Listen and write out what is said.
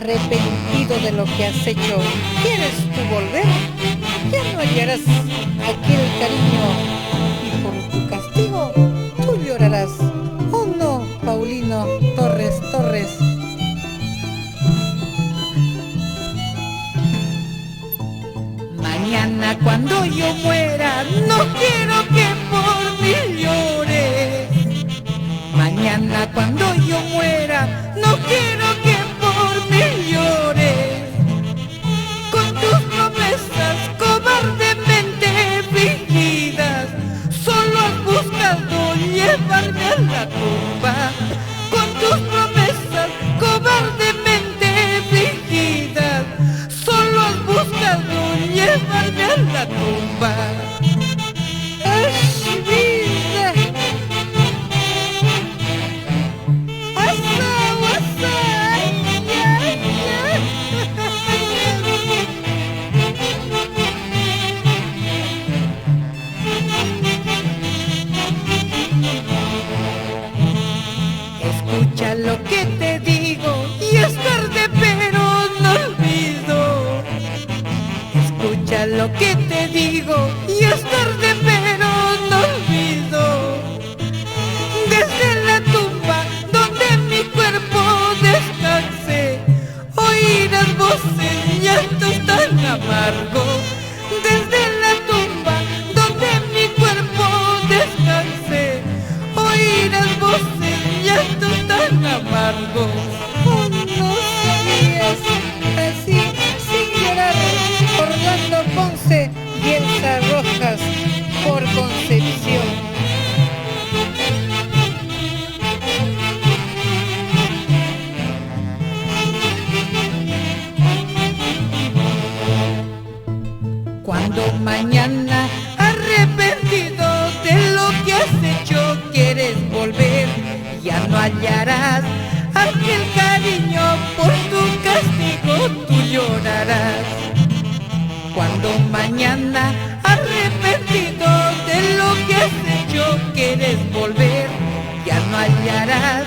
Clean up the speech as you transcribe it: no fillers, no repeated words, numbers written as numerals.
arrepentido de lo que has hecho, ¿quieres tú volver? Ya no hallarás aquel cariño y por tu castigo tú llorarás. Oh no, Paulino Torres Torres. Mañana cuando yo muera, no quiero que por mí llores. Mañana cuando yo muera, no quiero que por mí llores. Con tus promesas cobardemente fingidas, solo has buscado llevarme a la tumba. Con tus promesas cobardemente fingidas, solo has buscado llevarme a la tumba. ¡Ay, vida! Escucha lo que te digo y es tarde pero no olvido. Escucha lo que te digo y es tarde pero no olvido. Desde la tumba donde mi cuerpo descanse, oirás voces y llantos tan amargos. Desde la tumba donde mi cuerpo descanse, oirás voces y llantos tan amargos. Oh, no sabías, así sin llorar, Orlando Ponce y Elsa Rojas por Concepción. Cuando mañana, arrepentido de lo que has hecho, quieres volver, ya no hallarás aquel cariño, por tu castigo tú llorarás. Cuando mañana, arrepentido de lo que has hecho, quieres volver, ya no hallarás